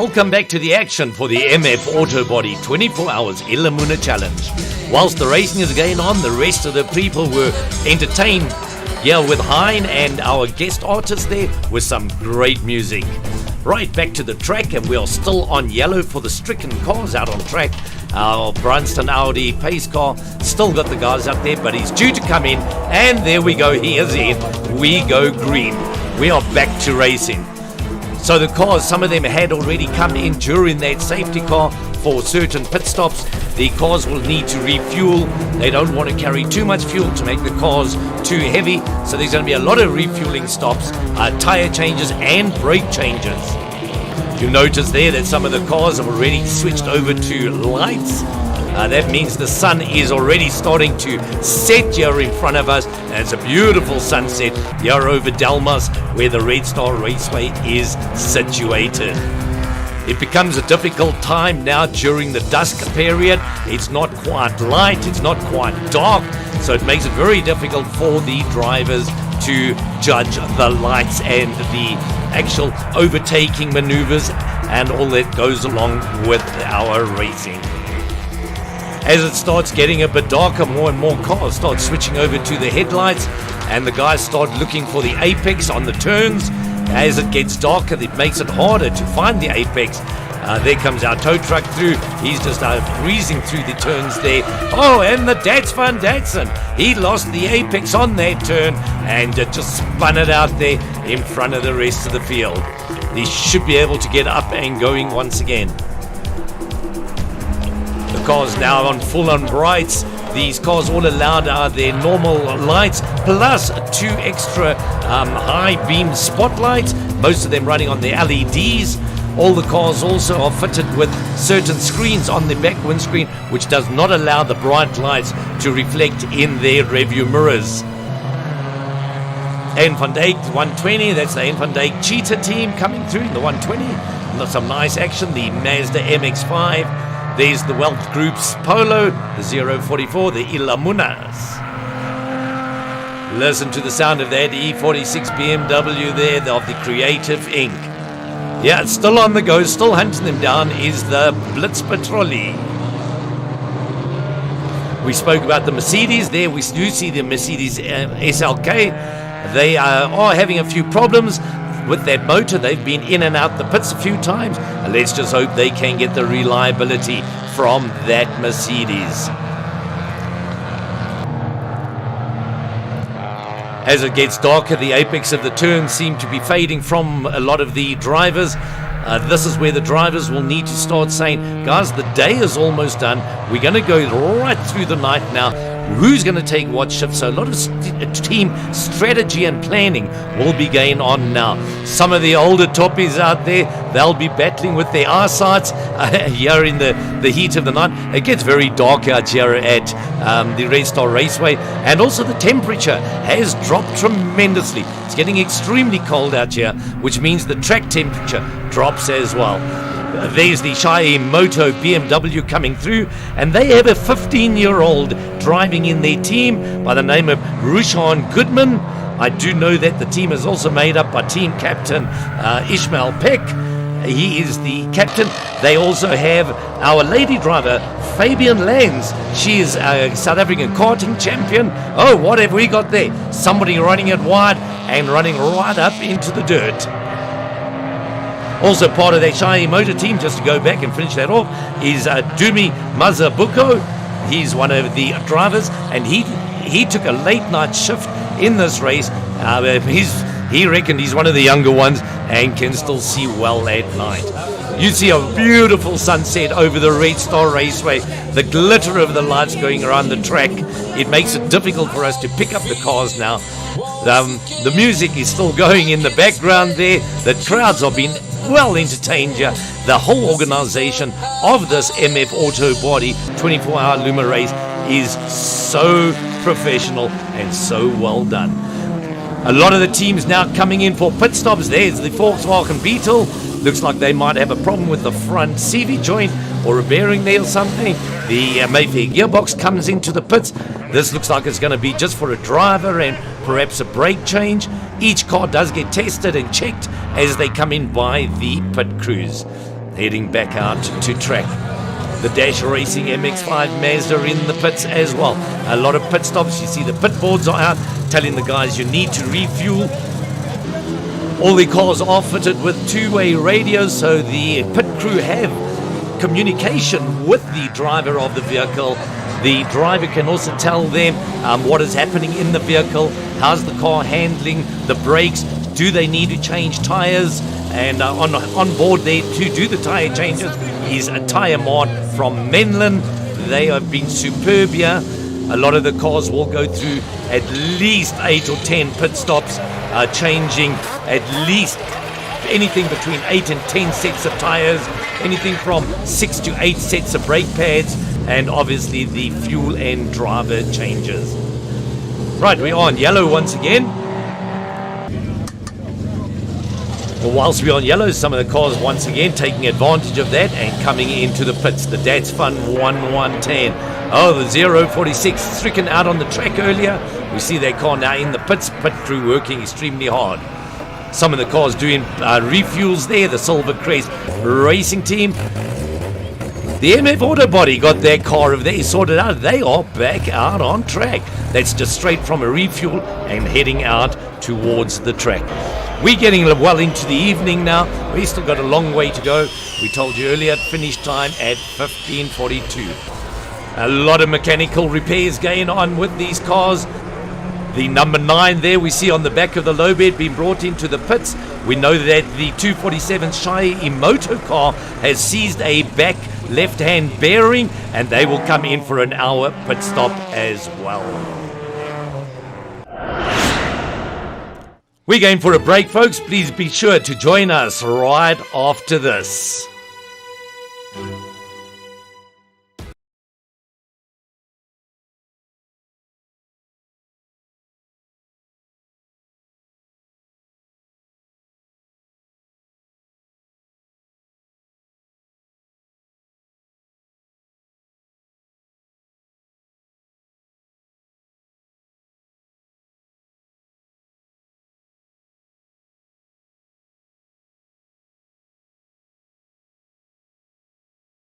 Welcome back to the action for the MF Autobody 24 Hours Lamuna Challenge. Whilst the racing is going on, the rest of the people were entertained here with Hein and our guest artist there with some great music. Right back to the track, and we are still on yellow for the stricken cars out on track. Our Brunston Audi pace car still got the guys up there, but he's due to come in, and there we go, he is in. We go green. We are back to racing. So the cars, some of them had already come in during that safety car for certain pit stops. The cars will need to refuel. They don't want to carry too much fuel to make the cars too heavy. So there's going to be a lot of refueling stops, tire changes and brake changes. You notice there that some of the cars have already switched over to lights. That means the sun is already starting to set here in front of us, and it's a beautiful sunset here over Delmas where the Red Star Raceway is situated. It becomes a difficult time now during the dusk period. It's not quite light, it's not quite dark, so it makes it very difficult for the drivers to judge the lights and the actual overtaking maneuvers and all that goes along with our racing. As it starts getting a bit darker, more and more cars start switching over to the headlights, and the guys start looking for the apex on the turns. As it gets darker, it makes it harder to find the apex. There comes our tow truck through. He's just breezing through the turns there. Oh, and the Dats van Datsun. He lost the apex on that turn and just spun it out there in front of the rest of the field. He should be able to get up and going once again. The cars now on full-on brights. These cars all allowed their normal lights plus 2 extra high beam spotlights, most of them running on the LEDs. All the cars also are fitted with certain screens on the back windscreen which does not allow the bright lights to reflect in their rearview mirrors. N van Dijk 120, that's the N van Dijk Cheetah team coming through in the 120. Some nice action, the Mazda MX-5. There's the Wealth Group's Polo, the 044, the Lamunas. Listen to the sound of that E46 BMW there of the Creative Inc. Yeah, it's still on the go, still hunting them down is the Blitz Patrolli. We spoke about the Mercedes there. We do see the Mercedes SLK. They are having a few problems with that motor. They've been in and out the pits a few times. Let's just hope they can get the reliability from that Mercedes. As it gets darker, the apex of the turns seem to be fading from a lot of the drivers. This is where the drivers will need to start saying, guys, the day is almost done. We're going to go right through the night now. Who's going to take what shift? So a lot of team strategy and planning will be going on now. Some of the older toppies out there, they'll be battling with their eyesights here in the heat of the night. It gets very dark out here at the Red Star Raceway, and also the temperature has dropped tremendously. It's getting extremely cold out here, which means the track temperature drops as well. There's the Shai Moto BMW coming through, and they have a 15-year-old driving in their team by the name of Rushan Goodman. I do know that the team is also made up by team captain Ishmael Peck. He is the captain. They also have our lady driver, Fabian Lanz. She is a South African karting champion. Oh, what have we got there? Somebody running it wide and running right up into the dirt. Also part of that Shai Motor team, just to go back and finish that off, is Dumi Mazabuko. He's one of the drivers, and he took a late night shift in this race. He reckoned he's one of the younger ones and can still see well at night. You see a beautiful sunset over the Red Star Raceway, the glitter of the lights going around the track. It makes it difficult for us to pick up the cars now. The music is still going in the background there. The crowds are being well entertained here. The whole organization of this MF Autobody 24-hour Luma race is so professional and so well done. A lot of the teams now coming in for pit stops. There's the Volkswagen Beetle. Looks like they might have a problem with the front CV joint or a bearing there or something. The Mayfair gearbox comes into the pits. This looks like it's going to be just for a driver and perhaps a brake change. Each car does get tested and checked as they come in by the pit crews. heading back out to track. The Dash Racing MX-5 Mazda in the pits as well. A lot of pit stops. You see the pit boards are out, telling the guys you need to refuel. All the cars are fitted with two-way radios, so the pit crew have communication with the driver of the vehicle. The driver can also tell them what is happening in the vehicle, how's the car handling, the brakes, do they need to change tires, and on board there to do the tire changes is a tire mart from Menlyn. They have been superb here. A lot of the cars will go through at least 8 or 10 pit stops, changing at least anything between 8 and 10 sets of tires, anything from 6 to 8 sets of brake pads, and obviously the fuel and driver changes. Right, we're on yellow once again. Well, whilst we're on yellow, some of the cars once again taking advantage of that and coming into the pits. The Dad's Fun 1110. Oh, the 046 stricken out on the track earlier. We see their car now in the pits. Pit crew working extremely hard. Some of the cars doing refuels there. The Silver Crest Racing Team. The MF Autobody got their car over there sorted out. They are back out on track. That's just straight from a refuel and heading out towards the track. We're getting well into the evening now. We still got a long way to go. We told you earlier, finish time at 15:42. A lot of mechanical repairs going on with these cars. The number 9 there we see on the back of the low bed being brought into the pits. We know that the 247 Shai Emoto car has seized a back left-hand bearing, and they will come in for an hour pit stop as well. We're going for a break, folks. Please be sure to join us right after this.